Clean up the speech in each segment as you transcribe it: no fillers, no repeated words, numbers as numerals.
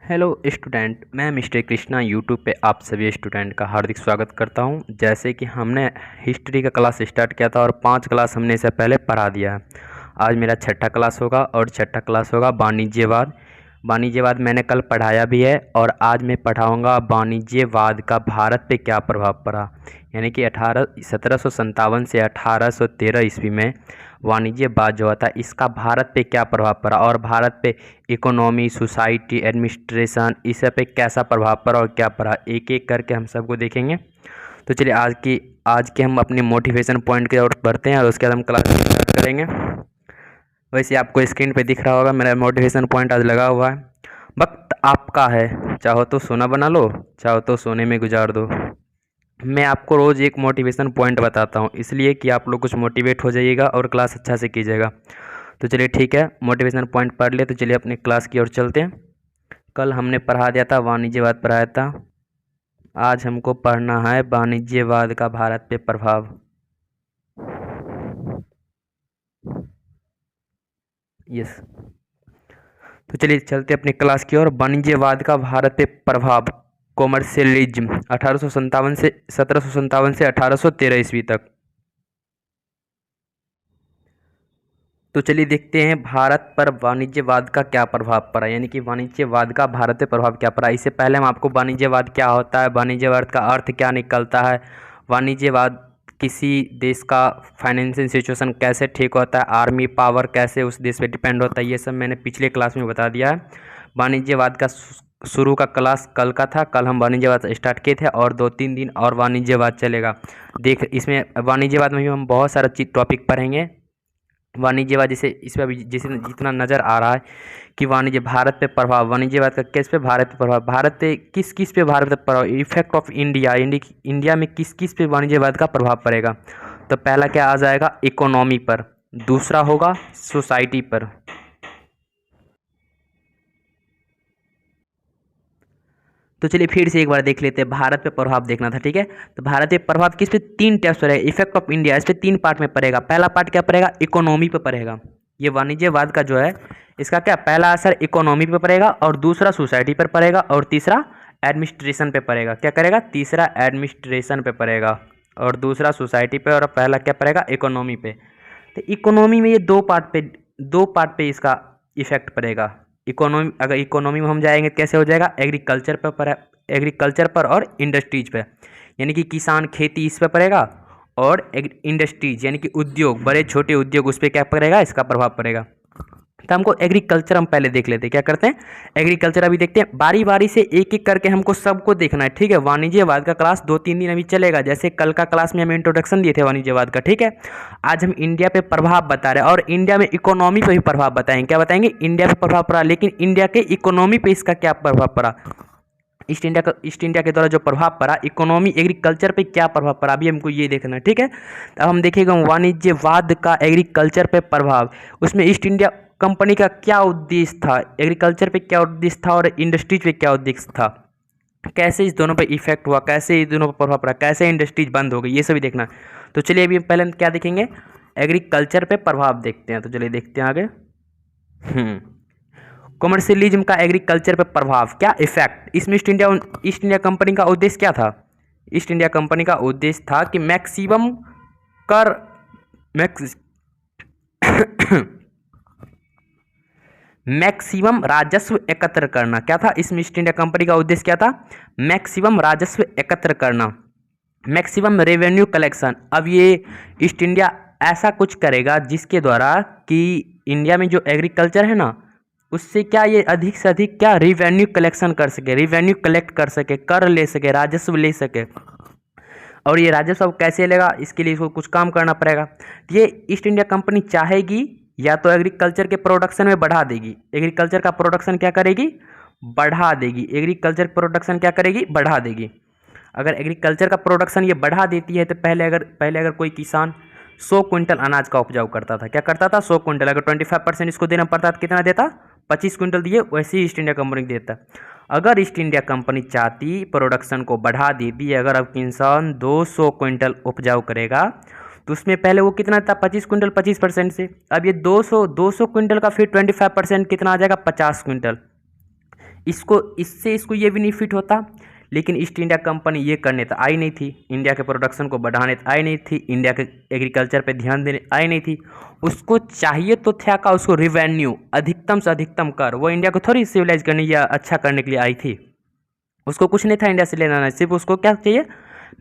Hello student, मैं mister Krishna YouTube पे आप सभी स्टूडेंट का हार्दिक स्वागत करता हूं। जैसे कि हमने हिस्ट्री का क्लास स्टार्ट किया था और 5 क्लास हमने इससे पहले पढ़ा दिया है। आज मेरा छठा क्लास होगा और छठा क्लास होगा वाणिज्यवाद। वाणिज्यवाद मैंने कल पढ़ाया भी है और आज मैं पढ़ाऊँगा वाणिज्यवाद का भारत पे क्या प्रभाव पड़ा। यानी कि 1757 से 1813 ईस्वी में वाणिज्यवाद जो था इसका भारत पे क्या प्रभाव पड़ा और भारत पे इकोनॉमी, सोसाइटी, एडमिनिस्ट्रेशन इस सब पे कैसा प्रभाव पड़ा और क्या पड़ा, एक एक करके हम सबको देखेंगे। तो चलिए आज के हम अपने मोटिवेशन पॉइंट की ओर बढ़ते हैं और उसके बाद हम क्लास स्टार्ट करेंगे। वैसे आपको स्क्रीन पे दिख रहा होगा मेरा मोटिवेशन पॉइंट आज लगा हुआ है। वक्त आपका है, चाहो तो सोना बना लो, चाहो तो सोने में गुजार दो। मैं आपको रोज़ एक मोटिवेशन पॉइंट बताता हूँ, इसलिए कि आप लोग कुछ मोटिवेट हो जाइएगा और क्लास अच्छा से कीजिएगा। तो चलिए ठीक है, मोटिवेशन पॉइंट पढ़ लिए तो चलिए अपने क्लास की ओर चलते हैं। कल हमने पढ़ा दिया था, वाणिज्यवाद पढ़ाया था। आज हमको पढ़ना है वाणिज्यवाद का भारत पे प्रभाव। यस, तो चलिए चलते अपने क्लास की ओर। वाणिज्यवाद का भारत पे प्रभाव, कॉमर्शियलिज्म 1857 से 1757 से 1813 ईस्वी तक। तो चलिए देखते हैं भारत पर वाणिज्यवाद का क्या प्रभाव पड़ा, यानी कि वाणिज्यवाद का भारत पे प्रभाव क्या पड़ा। इससे पहले हम आपको वाणिज्यवाद क्या होता है, वाणिज्यवाद का अर्थ क्या निकलता है, वाणिज्यवाद किसी देश का फाइनेंशियल सिचुएशन कैसे ठीक होता है, आर्मी पावर कैसे उस देश पे डिपेंड होता है, ये सब मैंने पिछले क्लास में बता दिया है। वाणिज्यवाद का शुरू का क्लास कल का था, कल हम वाणिज्यवाद स्टार्ट किए थे और 2-3 दिन और वाणिज्यवाद चलेगा। देख, इसमें वाणिज्यवाद में भी हम बहुत सारा टॉपिक पढ़ेंगे। वाणिज्यवाद जैसे इस पर जैसे जितना नज़र आ रहा है कि वाणिज्य भारत पे प्रभाव, वाणिज्यवाद का किस पे भारत पे प्रभाव, भारत पे किस किस पे भारत पे प्रभाव, इफेक्ट ऑफ इंडिया में किस किस पे वाणिज्यवाद का प्रभाव पड़ेगा। तो पहला क्या आ जाएगा, इकोनॉमी पर, दूसरा होगा सोसाइटी पर, तो चलिए फिर से एक बार देख लेते हैं। भारत पे प्रभाव देखना था, ठीक है। तो भारत पे प्रभाव किस पे, 3 टाइप्स पर है। इफेक्ट ऑफ इंडिया इस पे 3 पार्ट में पड़ेगा। पहला पार्ट क्या पड़ेगा, इकोनॉमी पे पड़ेगा। ये वाणिज्यवाद का जो है इसका क्या पहला असर इकोनॉमी पे पड़ेगा और दूसरा सोसाइटी पर पड़ेगा और तीसरा एडमिनिस्ट्रेशन पे पड़ेगा। क्या करेगा, तीसरा एडमिनिस्ट्रेशन पे पड़ेगा और दूसरा सोसाइटी पे और पहला क्या पड़ेगा, इकोनॉमी पे। तो इकोनॉमी में ये दो पार्ट पे इसका इफेक्ट पड़ेगा। इकोनॉमी, अगर इकोनॉमी में हम जाएंगे कैसे हो जाएगा, एग्रीकल्चर पर और इंडस्ट्रीज पे, यानी कि किसान खेती इस पे पड़ेगा और इंडस्ट्रीज यानी कि उद्योग, बड़े छोटे उद्योग उस पर क्या पड़ेगा, इसका प्रभाव पड़ेगा। तो हमको एग्रीकल्चर हम पहले देख लेते हैं, क्या करते हैं एग्रीकल्चर अभी देखते हैं। बारी बारी से एक एक करके हमको सबको देखना है, ठीक है। वाणिज्यवाद का क्लास 2-3 दिन अभी चलेगा, जैसे कल का क्लास में हम इंट्रोडक्शन दिए थे वाणिज्यवाद का, ठीक है। आज हम इंडिया पे प्रभाव बता रहे हैं और इंडिया में इकोनॉमी पे भी प्रभाव बताएंगे। क्या बताएंगे, इंडिया पे प्रभाव पड़ा, लेकिन इंडिया के इकोनॉमी पे इसका क्या प्रभाव पड़ा, ईस्ट इंडिया के द्वारा जो प्रभाव पड़ा इकोनॉमी एग्रीकल्चर पे क्या प्रभाव पड़ा, अभी हमको ये देखना है, ठीक है। तो अब हम देखेंगे वाणिज्यवाद का एग्रीकल्चर पे प्रभाव। उसमें ईस्ट इंडिया कंपनी का क्या उद्देश्य था, एग्रीकल्चर पे क्या उद्देश्य था और इंडस्ट्रीज पे क्या उद्देश्य था, कैसे इस दोनों पे इफेक्ट हुआ, कैसे इस दोनों पर प्रभाव पड़ा, कैसे इंडस्ट्रीज बंद हो गई, ये सभी देखना। तो चलिए अभी पहले हम क्या देखेंगे, एग्रीकल्चर पे प्रभाव देखते हैं। तो चलिए देखते हैं आगे। कॉमर्शियलिज्म का एग्रीकल्चर पे प्रभाव, क्या इफेक्ट। इसमें ईस्ट इंडिया कंपनी का उद्देश्य क्या था, ईस्ट इंडिया कंपनी का उद्देश्य था कि मैक्सिमम कर मैक्सिमम राजस्व एकत्र करना। क्या था इसमें ईस्ट इंडिया कंपनी का उद्देश्य, क्या था, मैक्सिमम राजस्व एकत्र करना, मैक्सिमम रेवेन्यू कलेक्शन। अब ये ईस्ट इंडिया ऐसा कुछ करेगा जिसके द्वारा कि इंडिया में जो एग्रीकल्चर है ना उससे क्या ये अधिक से अधिक क्या रिवेन्यू कलेक्शन कर सके, रिवेन्यू कलेक्ट कर सके, कर ले सके, राजस्व ले सके। और ये राजस्व अब कैसे लेगा, इसके लिए इसको कुछ काम करना पड़ेगा। ये ईस्ट इंडिया कंपनी चाहेगी या तो एग्रीकल्चर के प्रोडक्शन में बढ़ा देगी, एग्रीकल्चर का प्रोडक्शन क्या करेगी, बढ़ा देगी, एग्रीकल्चर प्रोडक्शन क्या करेगी, बढ़ा देगी। अगर एग्रीकल्चर का प्रोडक्शन ये बढ़ा देती है तो पहले अगर कोई किसान 100 क्विंटल अनाज का उपजाऊ करता था, क्या करता था, 100 क्विंटल, अगर 25% इसको देना पड़ता तो कितना देता, 25 क्विंटल दिए, वैसे ही ईस्ट इंडिया कंपनी देता। अगर ईस्ट इंडिया कंपनी चाहती प्रोडक्शन को बढ़ा देती, अगर अब किसान 200 क्विंटल उपजाऊ करेगा तो उसमें पहले वो कितना था, 25 क्विंटल 25% से, अब ये 200 क्विंटल का फिर 25% कितना आ जाएगा, 50 क्विंटल। इसको ये बेनिफिट होता, लेकिन ईस्ट इंडिया कंपनी ये करने तो आई नहीं थी, इंडिया के प्रोडक्शन को बढ़ाने तो आई नहीं थी, इंडिया के एग्रीकल्चर पे ध्यान देने आई नहीं थी। उसको चाहिए तो था का उसको रिवेन्यू, अधिकतम से अधिकतम कर। वो इंडिया को थोड़ी सिविलाइज करने या अच्छा करने के लिए आई थी, उसको कुछ नहीं था इंडिया से लेना, सिर्फ उसको क्या चाहिए,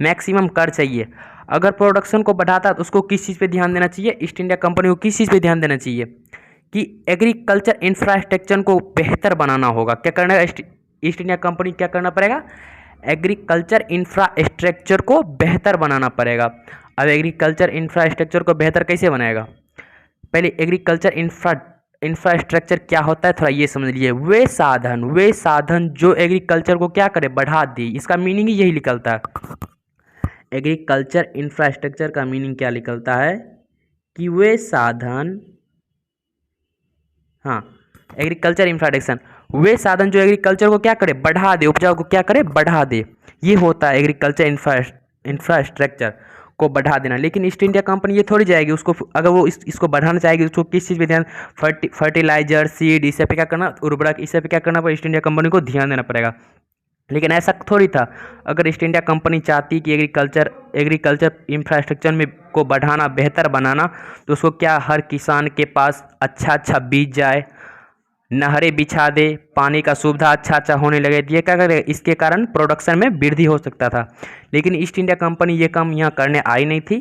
मैक्सिमम कर चाहिए। अगर प्रोडक्शन को बढ़ाता तो उसको किस चीज़ पे ध्यान देना चाहिए, ईस्ट इंडिया कंपनी को किस चीज़ पे ध्यान देना चाहिए कि एग्रीकल्चर इंफ्रास्ट्रक्चर को बेहतर बनाना होगा। क्या करना है ईस्ट इंडिया कंपनी, क्या करना पड़ेगा, एग्रीकल्चर इंफ्रास्ट्रक्चर को बेहतर बनाना पड़ेगा। अब एग्रीकल्चर इंफ्रास्ट्रक्चर को बेहतर कैसे बनाएगा, पहले एग्रीकल्चर इंफ्रास्ट्रक्चर क्या होता है थोड़ा ये समझ लीजिए। वे साधन जो एग्रीकल्चर को क्या करे, बढ़ा दे, इसका मीनिंग ही यही निकलता है। एग्रीकल्चर इंफ्रास्ट्रक्चर का मीनिंग क्या निकलता है कि वे साधन, हाँ, एग्रीकल्चर इंफ्रास्ट्रक्चर, वे साधन जो एग्रीकल्चर को क्या करे, बढ़ा दे, उपजाऊ को क्या करे, बढ़ा दे, ये होता है एग्रीकल्चर इंफ्रास्ट्रक्चर को बढ़ा देना। लेकिन ईस्ट इंडिया कंपनी ये थोड़ी जाएगी, उसको अगर वो इसको बढ़ाना चाहेगी, उसको किस चीज़ पे ध्यान, फर्टिलाइजर, सीड, इस पे क्या करना, उर्वरक, इस पे क्या करना पड़ेगा, ईस्ट इंडिया कंपनी को ध्यान देना पड़ेगा। लेकिन ऐसा थोड़ी था, अगर ईस्ट इंडिया कंपनी चाहती कि एग्रीकल्चर इंफ्रास्ट्रक्चर में को बढ़ाना, बेहतर बनाना, तो उसको क्या, हर किसान के पास अच्छा बीज जाए, नहरें बिछा दे, पानी का सुविधा अच्छा होने लगे, ये क्या करेगा, इसके कारण प्रोडक्शन में वृद्धि हो सकता था। लेकिन ईस्ट इंडिया कंपनी ये काम यहाँ करने आई नहीं थी,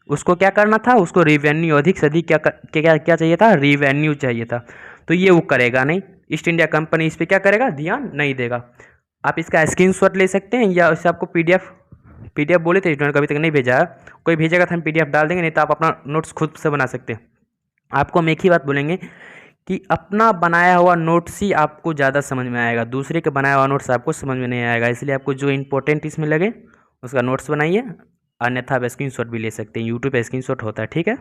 उसको क्या करना था, उसको रिवेन्यू, अधिक से अधिक क्या चाहिए था, रिवेन्यू चाहिए था। तो ये वो करेगा नहीं, ईस्ट इंडिया कंपनी इस पर क्या करेगा, ध्यान नहीं देगा। आप इसका स्क्रीनशॉट ले सकते हैं, या उससे आपको पीडीएफ बोले थे स्टूडेंट, कभी तक नहीं भेजा है, कोई भेजेगा तो हम पीडीएफ डाल देंगे, नहीं तो आप अपना नोट्स खुद से बना सकते हैं। आपको हम एक ही बात बोलेंगे कि अपना बनाया हुआ नोट्स ही आपको ज़्यादा समझ में आएगा, दूसरे का बनाया हुआ नोट्स आपको समझ में नहीं आएगा। इसलिए आपको जो इंपॉर्टेंट इसमें लगे उसका नोट्स बनाइए, अन्यथा आप स्क्रीनशॉट भी ले सकते हैं, यूट्यूब पे स्क्रीनशॉट होता है, ठीक है।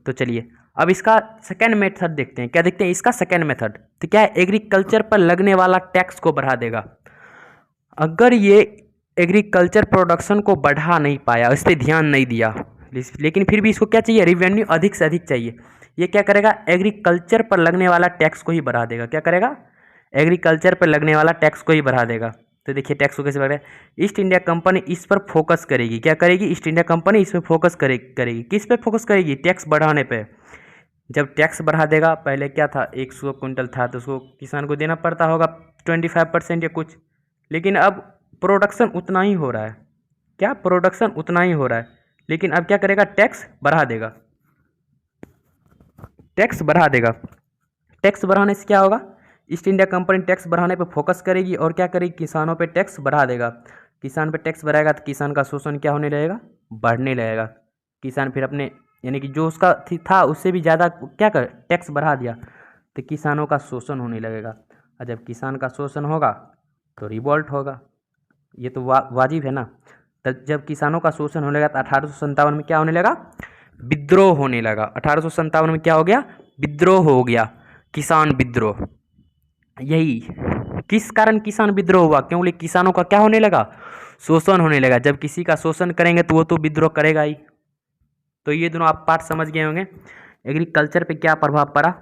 तो चलिए अब इसका सेकेंड मेथड देखते हैं, क्या देखते हैं इसका सेकेंड मेथड, तो क्या है, एग्रीकल्चर पर लगने वाला टैक्स को बढ़ा देगा। अगर ये एग्रीकल्चर प्रोडक्शन को बढ़ा नहीं पाया, इस पर ध्यान नहीं दिया, लेकिन फिर भी इसको क्या चाहिए, रिवेन्यू अधिक से अधिक चाहिए, ये क्या करेगा, एग्रीकल्चर पर लगने वाला टैक्स को ही बढ़ा देगा। क्या करेगा, एग्रीकल्चर पर लगने वाला टैक्स को ही बढ़ा देगा। तो देखिए टैक्स को कैसे बढ़ाएगा, ईस्ट इंडिया कंपनी इस पर फोकस करेगी। क्या करेगी, ईस्ट इंडिया कंपनी इस पर फोकस करेगी। किस पे फोकस करेगी, टैक्स बढ़ाने पे। जब टैक्स बढ़ा देगा, पहले क्या था, 100 क्विंटल था तो उसको किसान को देना पड़ता होगा 25% या कुछ, लेकिन अब प्रोडक्शन उतना ही हो रहा है। क्या, प्रोडक्शन उतना ही हो रहा है, लेकिन अब क्या करेगा, टैक्स बढ़ा देगा। टैक्स बढ़ा देगा, टैक्स बढ़ाने से क्या होगा, ईस्ट इंडिया कंपनी टैक्स बढ़ाने पे फोकस करेगी और क्या करेगी, किसानों पे टैक्स बढ़ा देगा। किसान पे टैक्स बढ़ाएगा तो किसान का शोषण क्या होने लगेगा, बढ़ने लगेगा। किसान फिर अपने, यानी कि जो उसका था उससे भी ज़्यादा क्या कर, टैक्स बढ़ा दिया, तो किसानों का शोषण होने लगेगा। और जब किसान का शोषण होगा तो रिवॉल्ट होगा, ये तो वाजिब है ना। तब जब किसानों का शोषण होने लगा तो 1857 में क्या होने लगा, विद्रोह होने लगा। 1857 में क्या हो गया, विद्रोह हो गया, किसान विद्रोह। यही किस कारण किसान विद्रोह हुआ, क्योंकि किसानों का क्या होने लगा, शोषण होने लगा। जब किसी का शोषण करेंगे तो वो तो विद्रोह करेगा ही। तो ये दोनों आप पार्ट समझ गए होंगे। एग्रीकल्चर पे क्या प्रभाव पड़ा,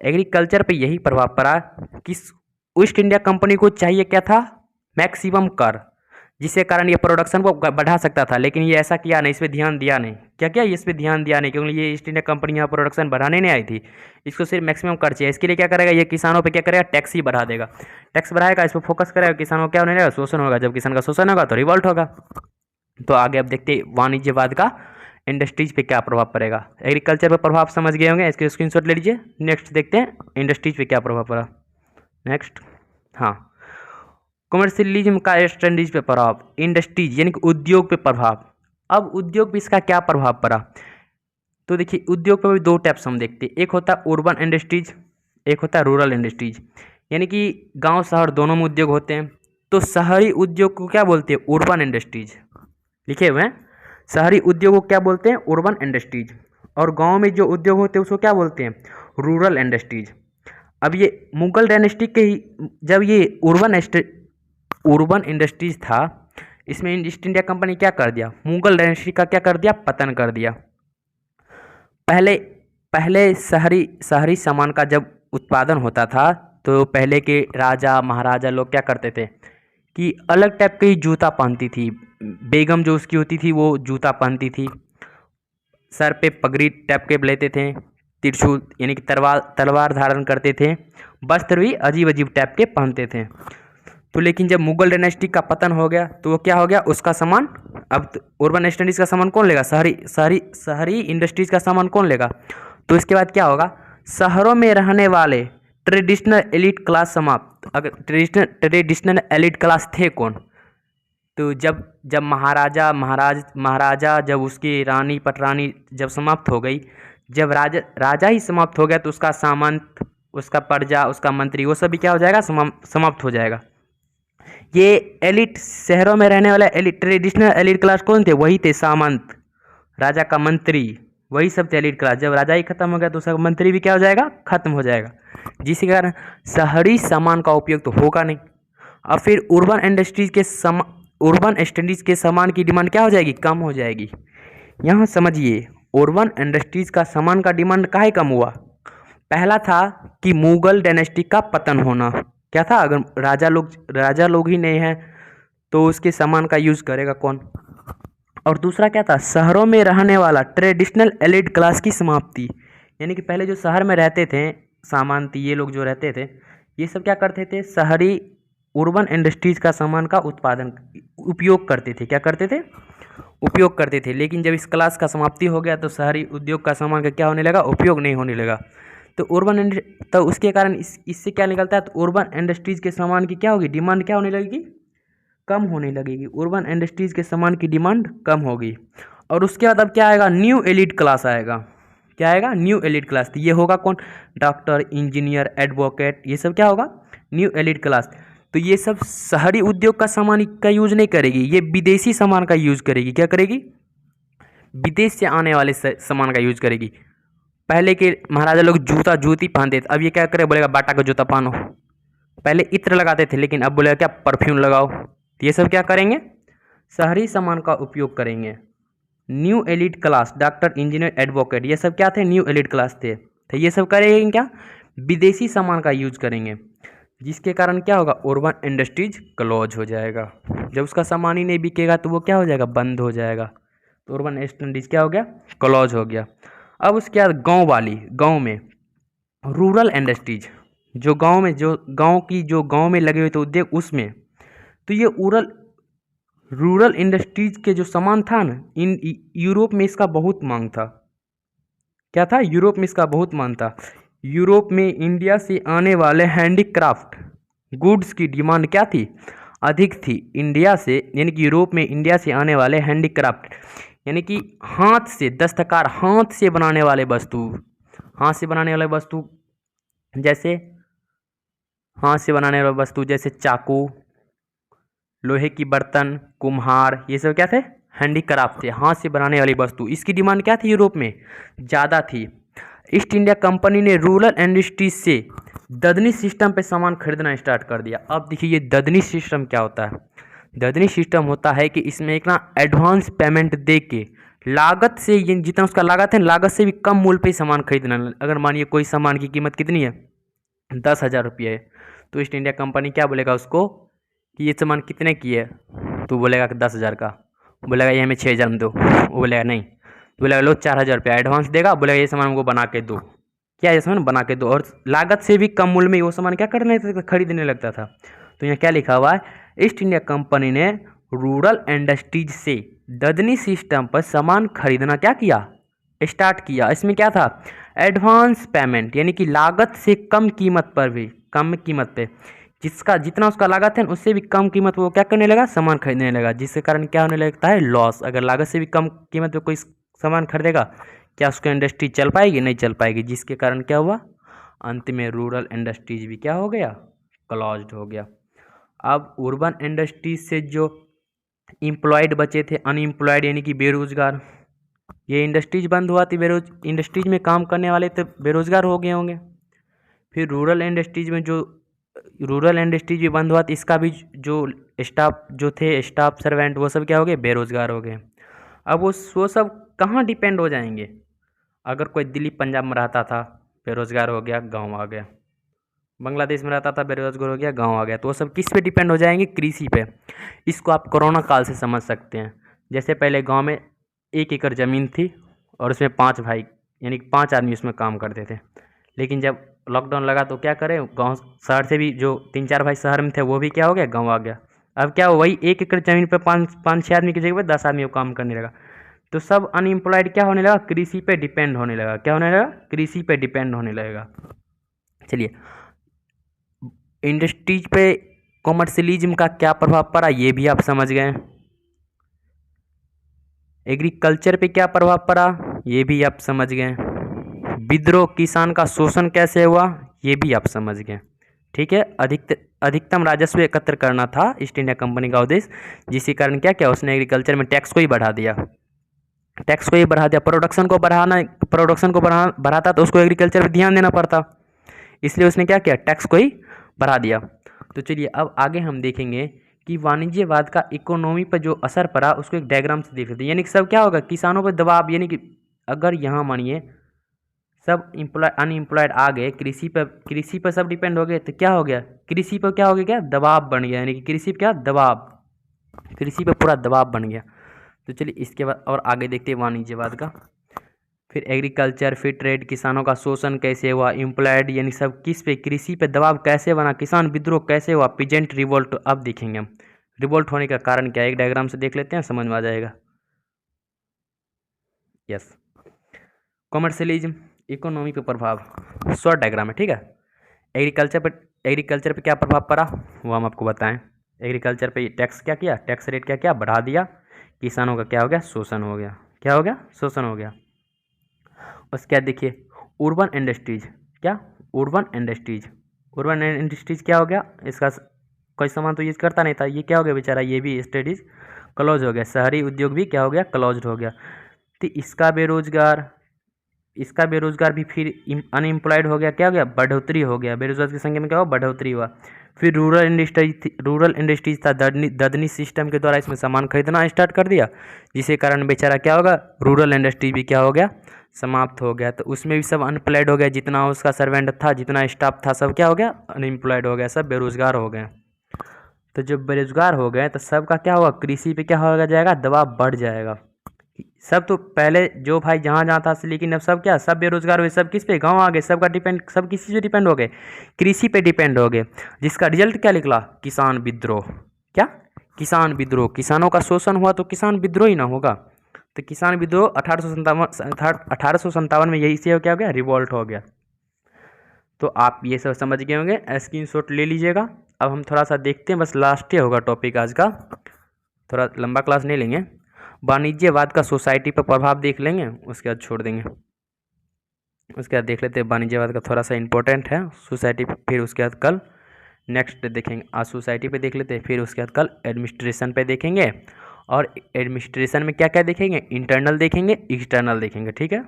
एग्रीकल्चर पे यही प्रभाव पड़ा कि ईस्ट इंडिया कंपनी को चाहिए क्या था, मैक्सिमम कर, जिसके कारण ये प्रोडक्शन को बढ़ा सकता था, लेकिन ये ऐसा किया नहीं, इस पर ध्यान दिया नहीं। क्या क्या, इस पर ध्यान दिया नहीं, क्योंकि ये ईस्ट इंडिया कंपनी यहाँ प्रोडक्शन बढ़ाने नहीं आई थी, इसको सिर्फ मैक्सिमम कर चाहिए। इसके लिए क्या करेगा, ये किसानों पे क्या करेगा, टैक्स ही बढ़ा देगा। टैक्स बढ़ाएगा, इस पर फोकस करेगा, किसानों को क्या होने लगेगा, शोषण होगा। जब किसान का शोषण होगा तो रिवॉल्ट होगा। तो आगे अब देखते हैं वाणिज्यवाद का इंडस्ट्रीज पे क्या प्रभाव पड़ेगा। एग्रीकल्चर पर प्रभाव समझ गए होंगे, इसके स्क्रीनशॉट ले लीजिए। नेक्स्ट देखते हैं इंडस्ट्रीज पे क्या प्रभाव पड़ा। नेक्स्ट, हाँ, कमर्शियलिज्म का इंडस्ट्रीज पे प्रभाव, इंडस्ट्रीज यानी कि उद्योग पे प्रभाव। अब उद्योग पे इसका क्या प्रभाव पड़ा, तो देखिए उद्योग पे भी दो टाइप्स हम देखते हैं, एक होता है अर्बन इंडस्ट्रीज, एक होता है रूरल इंडस्ट्रीज, यानी कि गांव शहर दोनों में उद्योग होते हैं। तो शहरी उद्योग को क्या बोलते हैं, अर्बन इंडस्ट्रीज, लिखे हुए हैं। शहरी उद्योग को क्या बोलते हैं, अर्बन इंडस्ट्रीज, और गांव में जो उद्योग होते हैं उसको क्या बोलते हैं, रूरल इंडस्ट्रीज। अब ये मुगल डायनेस्टी के ही, जब ये अर्बन इंडस्ट्रीज था, इसमें ईस्ट इंडिया कंपनी क्या कर दिया, मुगल डायनेस्टी का क्या कर दिया, पतन कर दिया। पहले शहरी सामान का जब उत्पादन होता था तो पहले के राजा महाराजा लोग क्या करते थे कि अलग टाइप के ही जूता पहनती थी। बेगम जो उसकी होती थी वो जूता पहनती थी, सर पे पगड़ी टाइप के लेते थे, त्रिशूल यानी कि तलवार धारण करते थे, वस्त्र भी अजीब अजीब टाइप के पहनते थे। तो लेकिन जब मुगल डायनेस्टी का पतन हो गया तो वो क्या हो गया, उसका सामान अब अर्बन इंडस्ट्रीज का सामान कौन लेगा, शहरी इंडस्ट्रीज का सामान कौन लेगा। तो इसके बाद क्या होगा, शहरों में रहने वाले ट्रेडिशनल एलिट क्लास समाप्त। अगर ट्रेडिशनल एलिट क्लास थे कौन, तो जब जब महाराजा जब उसकी रानी पटरानी जब समाप्त हो गई, जब राजा ही समाप्त हो गया तो उसका सामंत, उसका प्रजा, उसका मंत्री, वो सब भी क्या हो जाएगा, समाप्त हो जाएगा। ये एलिट, शहरों में रहने वाला एलिट, ट्रेडिशनल एलिट क्लास कौन थे, वही थे सामंत, राजा का मंत्री, वही सब थे एलिट क्लास। जब राजा ही खत्म हो गया तो उसका मंत्री भी क्या हो जाएगा, खत्म हो जाएगा, जिसके कारण शहरी सामान का उपयोग तो होगा नहीं। और फिर अर्बन इंडस्ट्रीज के सामान की डिमांड क्या हो जाएगी, कम हो जाएगी। यहाँ समझिए, अर्बन इंडस्ट्रीज का सामान का डिमांड काहे कम हुआ। पहला था कि मुगल डायनेस्टी का पतन होना, क्या था, अगर राजा लोग ही नहीं हैं तो उसके सामान का यूज़ करेगा कौन। और दूसरा क्या था, शहरों में रहने वाला ट्रेडिशनल एलिट क्लास की समाप्ति, यानी कि पहले जो शहर में रहते थे सामंत, ये लोग जो रहते थे, ये सब क्या करते थे, शहरी अर्बन इंडस्ट्रीज का सामान का उपयोग करते थे, क्या करते थे, उपयोग करते थे। लेकिन जब इस क्लास का समाप्ति हो गया तो शहरी उद्योग का सामान का क्या होने लगा, उपयोग नहीं होने लगा। तो उसके कारण इससे क्या निकलता है, तो अर्बन इंडस्ट्रीज के सामान की क्या होगी, डिमांड क्या होने लगेगी, कम होने लगेगी। अर्बन इंडस्ट्रीज के सामान की डिमांड कम होगी। और उसके बाद अब क्या आएगा, न्यू एलिट क्लास आएगा। क्या आएगा, न्यू एलिट क्लास। तो ये होगा कौन, डॉक्टर, इंजीनियर, एडवोकेट, ये सब क्या होगा, न्यू एलिट क्लास। तो ये सब शहरी उद्योग का सामान का यूज नहीं करेगी, ये विदेशी सामान का यूज करेगी। क्या करेगी, विदेश से आने वाले सामान का यूज करेगी। पहले के महाराजा लोग जूती पहनते थे, अब ये क्या करे, बोलेगा बाटा का जूता पहनो। पहले इत्र लगाते थे, लेकिन अब बोलेगा क्या, परफ्यूम लगाओ। तो ये सब क्या करेंगे, शहरी सामान का उपयोग करेंगे। New elite class, doctor, engineer, advocate, ये सब क्या थे, न्यू एलिट क्लास थे। तो ये सब करेंगे क्या, विदेशी सामान का यूज करेंगे, जिसके कारण क्या होगा, अर्बन इंडस्ट्रीज क्लोज हो जाएगा। जब उसका सामान ही नहीं बिकेगा तो वो क्या हो जाएगा, बंद हो जाएगा। तो अर्बन इंडस्ट्रीज क्या हो गया, क्लोज हो गया। अब उसके बाद गांव में रूरल इंडस्ट्रीज, जो गांव में लगे हुए थे उद्योग, उसमें तो ये रूरल इंडस्ट्रीज के जो सामान था ना, इन यूरोप में इसका बहुत मांग था। क्या था, यूरोप में इसका बहुत मांग था। यूरोप में इंडिया से आने वाले हैंडीक्राफ्ट गुड्स की डिमांड क्या थी, अधिक थी। इंडिया से, यानी कि यूरोप में इंडिया से आने वाले हैंडीक्राफ्ट, यानी कि हाथ से दस्तकार, हाथ से बनाने वाले वस्तु, जैसे चाकू, लोहे की बर्तन, कुम्हार, ये सब क्या थे, हैंडीक्राफ्ट थे, हाथ से बनाने वाली वस्तु। इसकी डिमांड क्या थी, यूरोप में ज़्यादा थी। ईस्ट इंडिया कंपनी ने रूरल इंडस्ट्रीज से ददनी सिस्टम पे सामान खरीदना स्टार्ट कर दिया। अब देखिए ये ददनी सिस्टम क्या होता है। ददनी सिस्टम होता है कि इसमें एक ना एडवांस पेमेंट दे के लागत से, ये जितना उसका लागत है, लागत से भी कम मूल्य पे सामान खरीदना। अगर मानिए कोई सामान की कीमत कितनी है, 10,000 रुपये है, तो ईस्ट इंडिया कंपनी क्या बोलेगा उसको कि ये सामान कितने की है, तो बोलेगा कि 10,000 का। बोलेगा ये हमें 6,000 में दो, वो बोलेगा नहीं, बोलेगा लो 4,000 रुपया एडवांस देगा, बोलेगा ये सामान हमको बना के दो। क्या, ये सामान बना के दो, और लागत से भी कम मूल्य में वो सामान क्या करने खरीदने लगता था। तो यहाँ क्या लिखा हुआ है, ईस्ट इंडिया कंपनी ने रूरल इंडस्ट्रीज से ददनी सिस्टम पर सामान खरीदना क्या किया, स्टार्ट किया। इसमें क्या था, एडवांस पेमेंट, यानी कि लागत से कम कीमत पे, जिसका जितना उसका लागत है उससे भी कम कीमत वो क्या करने लगा, सामान खरीदने लगा। जिसके कारण क्या होने लगता है, लॉस। अगर लागत से भी कम कीमत पे कोई सामान खरीदेगा, क्या उसकी इंडस्ट्री चल पाएगी, नहीं चल पाएगी। जिसके कारण क्या हुआ, अंत में रूरल इंडस्ट्रीज भी क्या हो गया, क्लोज्ड हो गया। अब अर्बन इंडस्ट्रीज से जो एम्प्लॉयड बचे थे, अनएम्प्लॉयड यानी कि बेरोजगार, ये इंडस्ट्रीज बंद हुआ थी, इंडस्ट्रीज में काम करने वाले तो बेरोजगार हो गए होंगे। फिर रूरल इंडस्ट्रीज भी बंद हुआ तो इसका भी जो स्टाफ सर्वेंट, वो सब क्या हो गए, बेरोजगार हो गए। अब वो सब कहाँ डिपेंड हो जाएंगे, अगर कोई दिल्ली पंजाब में रहता था, बेरोजगार हो गया, गांव आ गया, बांग्लादेश में रहता था, बेरोजगार हो गया, गाँव आ गया, तो वो सब किस पे डिपेंड हो जाएंगे? कृषि पे। इसको आप कोरोना काल से समझ सकते हैं। जैसे पहले गाँव में 1 एकड़ ज़मीन थी और उसमें 5 भाई यानी कि 5 आदमी उसमें काम करते थे। लेकिन जब लॉकडाउन लगा तो क्या करें, गाँव शहर से भी जो 3-4 भाई शहर में थे वो भी क्या हो गया, गाँव आ गया। अब क्या हो, वही 1 एकड़ ज़मीन पे 5-6 आदमी की जगह पे 10 आदमी को काम करने लगा। तो सब अनएम्प्लॉयड क्या होने लगा, कृषि पे डिपेंड होने लगा। क्या होने लगा? कृषि पे डिपेंड होने लगेगा। चलिए, इंडस्ट्रीज पे कॉमर्शियलिज्म का क्या प्रभाव पड़ा ये भी आप समझ गए। एग्रीकल्चर पे क्या प्रभाव पड़ा ये भी आप समझ गए। विद्रोह, किसान का शोषण कैसे हुआ ये भी आप समझ गए। ठीक है, अधिकतम राजस्व एकत्र करना था ईस्ट इंडिया कंपनी का उद्देश्य, जिसके कारण क्या क्या उसने एग्रीकल्चर में टैक्स को ही बढ़ा दिया। टैक्स को ही बढ़ा दिया, प्रोडक्शन को बढ़ाता तो उसको एग्रीकल्चर पे ध्यान देना पड़ता, इसलिए उसने क्या किया, टैक्स को ही बढ़ा दिया। तो चलिए अब आगे हम देखेंगे कि वाणिज्यवाद का इकोनॉमी पर जो असर पड़ा उसको एक डायग्राम से देख लेते हैं। यानी कि सब क्या होगा, किसानों पर दबाव, यानी कि अगर यहाँ मानिए सब अनएम्प्लॉयड आ गए, कृषि पर सब डिपेंड हो गए, तो क्या हो गया, कृषि पर क्या हो गया, क्या दबाव बन गया। यानी कि कृषि पर क्या दबाव, कृषि पर पूरा दबाव बन गया। तो चलिए इसके बाद और आगे देखते हैं वाणिज्यवाद का। फिर एग्रीकल्चर, फिर ट्रेड, किसानों का शोषण कैसे हुआ, एम्प्लॉयड यानी सब किस पे, कृषि पे दबाव कैसे बना, किसान विद्रोह कैसे हुआ, पीजेंट रिवोल्ट। अब देखेंगे हम रिवोल्ट होने का कारण क्या है, एक डायग्राम से देख लेते हैं, समझ में आ जाएगा। यस, कॉमर्शियलिज्म, इकोनॉमी पे प्रभाव, शॉर्ट डायग्राम है, ठीक है। एग्रीकल्चर पे क्या प्रभाव पड़ा वो हम आपको बताएं। एग्रीकल्चर पे टैक्स क्या किया, टैक्स रेट क्या किया, बढ़ा दिया। किसानों का क्या हो गया, शोषण हो गया। क्या हो गया, शोषण हो गया। उसके बाद देखिए अर्बन इंडस्ट्रीज, क्या अर्बन इंडस्ट्रीज क्या हो गया, इसका कोई सामान तो यूज करता नहीं था, ये क्या हो गया बेचारा, ये भी स्टडीज क्लोज हो गया। शहरी उद्योग भी क्या हो गया, क्लोज हो गया। तो इसका बेरोजगार भी फिर अनएम्प्लॉयड हो गया, क्या हो गया, बढ़ोतरी हो गया, बेरोजगार की संख्या में क्या हुआ, बढ़ोतरी हुआ। फिर रूरल इंडस्ट्रीज था, ददनी सिस्टम के द्वारा इसमें सामान खरीदना स्टार्ट कर दिया, जिसके कारण बेचारा क्या होगा, रूरल इंडस्ट्री भी क्या हो गया, समाप्त हो गया। तो उसमें भी सब अनएम्प्लॉयड हो गया, जितना उसका सर्वेंट था, जितना स्टाफ था, सब क्या हो गया, अनएम्प्लॉयड हो गया, सब बेरोजगार हो गए। तो जब बेरोजगार हो गए तो सबका क्या होगा, कृषि पे क्या हो जाएगा, दबाव बढ़ जाएगा। सब तो पहले जो भाई जहाँ जहाँ था, लेकिन अब सब क्या, सब बेरोजगार हुए, सब किस पे, गांव आ गए, सबका डिपेंड, सब किसी से डिपेंड हो गए, कृषि पे डिपेंड हो गए, जिसका रिजल्ट क्या निकला, किसान विद्रोह। क्या, किसान विद्रोह, किसानों का शोषण हुआ तो किसान विद्रोह ही ना होगा। तो किसान विद्रोह 1857 में यही से क्या हो गया, रिवॉल्ट हो गया। तो आप ये सब समझ गए होंगे, स्क्रीनशॉट ले लीजिएगा। अब हम थोड़ा सा देखते हैं, बस लास्ट ही होगा टॉपिक आज का, थोड़ा लंबा क्लास नहीं लेंगे। वाणिज्यवाद का सोसाइटी पर प्रभाव देख लेंगे, उसके बाद छोड़ देंगे। उसके बाद देख लेते हैं वाणिज्यवाद का, थोड़ा सा इंपॉर्टेंट है सोसाइटी पे। फिर उसके बाद कल नेक्स्ट देखेंगे, आज सोसाइटी पे देख लेते हैं, फिर उसके बाद कल एडमिनिस्ट्रेशन पे देखेंगे। और एडमिनिस्ट्रेशन में क्या क्या देखेंगे, इंटरनल देखेंगे, एक्सटर्नल देखेंगे, ठीक है।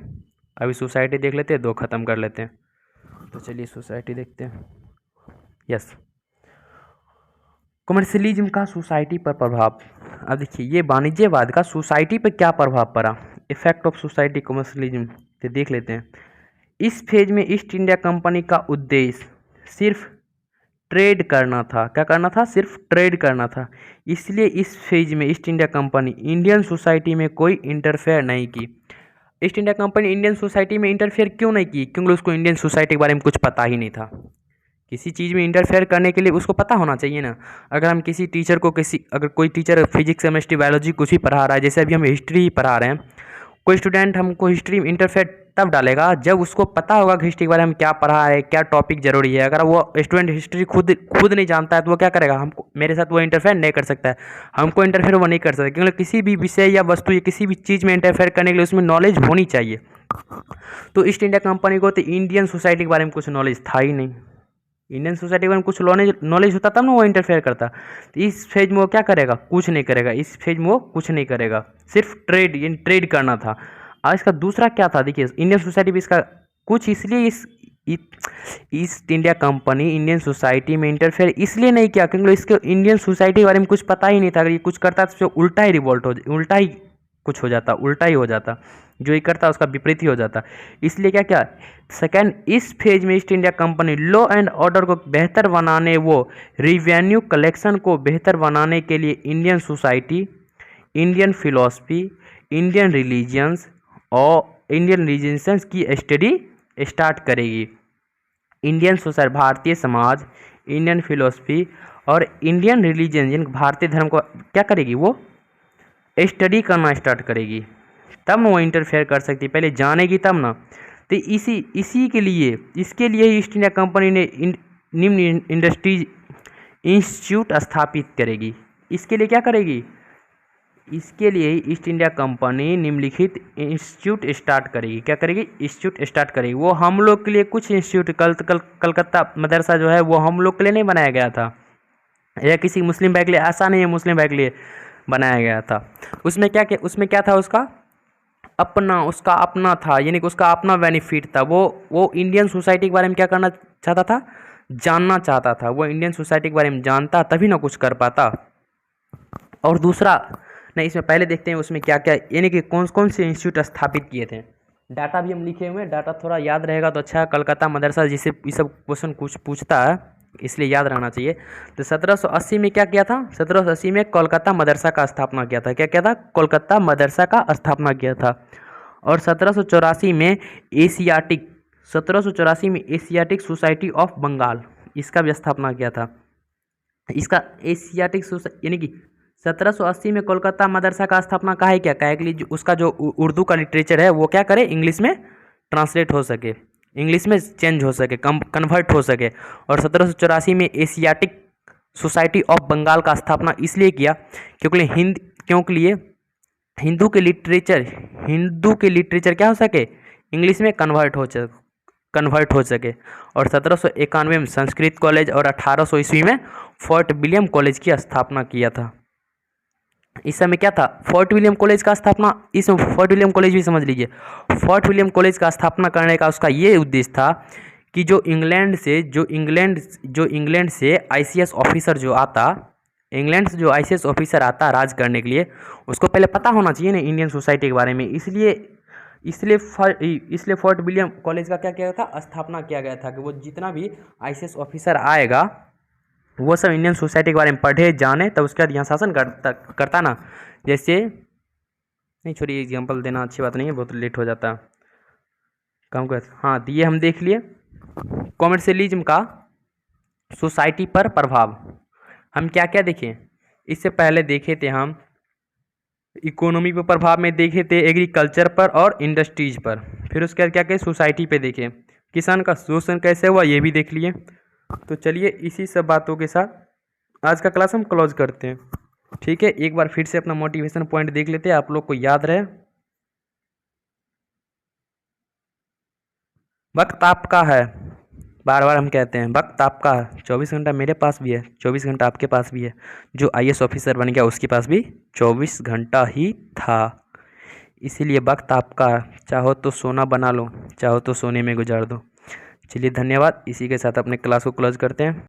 अभी सोसाइटी देख लेते हैं, 2 ख़त्म कर लेते हैं। तो चलिए सोसाइटी देखते हैं। यस, कमर्शियलिज्म का सोसाइटी पर प्रभाव। अब देखिए ये वाणिज्यवाद का सोसाइटी पर क्या प्रभाव पड़ा, इफेक्ट ऑफ सोसाइटी कमर्शियलिज्म से देख लेते हैं। इस फेज में ईस्ट इंडिया कंपनी का उद्देश्य सिर्फ ट्रेड करना था। क्या करना था, सिर्फ ट्रेड करना था। इसलिए इस फेज में east India company Indian society में कोई इंटरफेयर नहीं की। East India company Indian society में इंटरफेयर क्यों नहीं की, क्योंकि उसको इंडियन सोसाइटी के बारे में कुछ पता ही नहीं था। किसी चीज़ में इंटरफेयर करने के लिए उसको पता होना चाहिए ना। अगर हम किसी टीचर को अगर कोई टीचर फिजिक्स, केमिस्ट्री, बायोलॉजी कुछ भी पढ़ा रहा है, जैसे अभी हम हिस्ट्री पढ़ा रहे हैं, कोई स्टूडेंट हमको हिस्ट्री में इंटरफेयर तब डालेगा जब उसको पता होगा कि हिस्ट्री के बारे में क्या पढ़ा है, क्या टॉपिक जरूरी है। अगर वो स्टूडेंट हिस्ट्री खुद नहीं जानता है तो वो क्या करेगा, हमको, मेरे साथ वो इंटरफेयर नहीं कर सकता है, हमको इंटरफेयर वो नहीं कर सकता, क्योंकि किसी भी विषय या वस्तु या किसी भी चीज़ में इंटरफेयर करने के लिए उसमें नॉलेज होनी चाहिए। तो ईस्ट इंडिया कंपनी को तो इंडियन सोसाइटी के बारे में कुछ नॉलेज था ही नहीं। इंडियन सोसाइटी के बारे में कुछ नॉलेज होता तब ना वो इंटरफेयर करता। तो इस फेज में वो क्या करेगा, कुछ नहीं करेगा। इस फेज में वो कुछ नहीं करेगा, सिर्फ ट्रेड करना था। और इसका दूसरा क्या था, देखिए इंडियन सोसाइटी भी इसका कुछ इसलिए east India company Indian society में इंटरफेयर इसलिए नहीं किया क्योंकि इसके इंडियन सोसाइटी के बारे में कुछ पता ही नहीं था। अगर ये कुछ करता तो उल्टा ही रिवॉल्ट उल्टा ही कुछ हो जाता, उल्टा ही हो जाता। जो ये करता है उसका विपरीत ही हो जाता। इसलिए क्या क्या सेकेंड, इस फेज में east India company law and order को बेहतर बनाने व रिवेन्यू कलेक्शन को बेहतर बनाने के लिए Indian society, Indian philosophy, Indian religions और इंडियन रिलीजियंस की स्टडी स्टार्ट करेगी। Indian society Bharatiya Samaj, Indian philosophy और इंडियन रिलीजन जिन भारतीय धर्म को क्या करेगी, वो स्टडी करना स्टार्ट करेगी, तब ना वो इंटरफेयर कर सकती, पहले जानेगी तब ना। तो इसी के लिए इसके लिए ईस्ट इंडिया कंपनी ने निम्न इंडस्ट्रीज इंस्टीट्यूट स्थापित करेगी। इसके लिए क्या करेगी, इसके लिए ईस्ट इंडिया कंपनी निम्नलिखित इंस्टीट्यूट स्टार्ट करेगी। क्या करेगी, इंस्टीट्यूट स्टार्ट करेगी। वो हम लोग के लिए कुछ इंस्टीट्यूट कलकत्ता मदरसा जो है वो हम लोग के लिए नहीं बनाया गया था, या किसी मुस्लिम भाई के लिए, ऐसा नहीं है, मुस्लिम भाई के लिए बनाया गया था। उसमें क्या था, उसका अपना था, यानी कि उसका अपना बेनिफिट था। वो इंडियन सोसाइटी के बारे में क्या करना चाहता था, जानना चाहता था। वो इंडियन सोसाइटी के बारे में जानता तभी ना कुछ कर पाता। और दूसरा नहीं, इसमें पहले देखते हैं उसमें क्या क्या, यानी कि कौन कौन से इंस्टीट्यूट स्थापित किए थे। डाटा भी हम लिखे हुए हैं, डाटा थोड़ा याद रहेगा तो अच्छा है। कलकत्ता मदरसा जिसे ये सब क्वेश्चन कुछ पूछता है, इसलिए याद रहना चाहिए। तो 1780 में क्या किया था, 1780 में कोलकाता मदरसा का स्थापना किया था। क्या किया था, कोलकाता मदरसा का स्थापना किया था। और 1784 में एशियाटिक सोसाइटी ऑफ बंगाल, इसका भी स्थापना किया था। इसका एशियाटिक यानी कि 1780 में कोलकाता मदरसा का स्थापना काहे क्या, काहे के लिए उसका जो उर्दू का लिटरेचर है वो क्या करे, इंग्लिश में ट्रांसलेट हो सके, इंग्लिश में चेंज हो सके, कन्वर्ट हो सके। और 1784 में एशियाटिक सोसाइटी ऑफ बंगाल का स्थापना इसलिए किया क्योंकि हिंदू के लिटरेचर क्या हो सके, इंग्लिश में कन्वर्ट हो सके। और 1791 में संस्कृत कॉलेज और 1800 ईस्वी में फोर्ट विलियम कॉलेज की स्थापना किया था। इस समय क्या था, फोर्ट विलियम कॉलेज का स्थापना, इसमें फोर्ट विलियम कॉलेज भी समझ लीजिए। फोर्ट विलियम कॉलेज का स्थापना करने का उसका ये उद्देश्य था कि जो इंग्लैंड से आईसीएस ऑफिसर जो आता, इंग्लैंड से जो आईसीएस ऑफिसर आता राज करने के लिए, उसको पहले पता होना चाहिए ना इंडियन सोसाइटी के बारे में। इसलिए फोर्ट विलियम कॉलेज का क्या किया था, स्थापना किया गया था कि वो जितना भी आईसीएस ऑफिसर आएगा वो सब इंडियन सोसाइटी के बारे में पढ़े जाने, तब उसके बाद यहाँ शासन करता ना। जैसे नहीं, छोड़िए, एग्जाम्पल देना अच्छी बात नहीं है, बहुत लेट हो जाता है काम कर। हाँ, तो ये हम देख लिए कॉमर्शियलिज्म का सोसाइटी पर प्रभाव। हम क्या क्या देखें, इससे पहले देखे थे हम इकोनॉमी पर प्रभाव में देखे थे, एग्रीकल्चर पर और इंडस्ट्रीज पर। फिर उसके बाद क्या क्या सोसाइटी पे देखे, किसान का शोषण कैसे हुआ ये भी देख लिए। तो चलिए इसी सब बातों के साथ आज का क्लास हम क्लोज करते हैं, ठीक है। एक बार फिर से अपना मोटिवेशन पॉइंट देख लेते हैं, आप लोग को याद रहे। वक्त आपका है, बार बार हम कहते हैं वक्त आपका है। 24 घंटा मेरे पास भी है, 24 घंटा आपके पास भी है। जो आईएएस ऑफिसर बन गया उसके पास भी 24 घंटा ही था। इसीलिए वक्त आपका है, चाहो तो सोना बना लो, चाहो तो सोने में गुजार दो। चलिए धन्यवाद, इसी के साथ अपने क्लास को क्लोज करते हैं।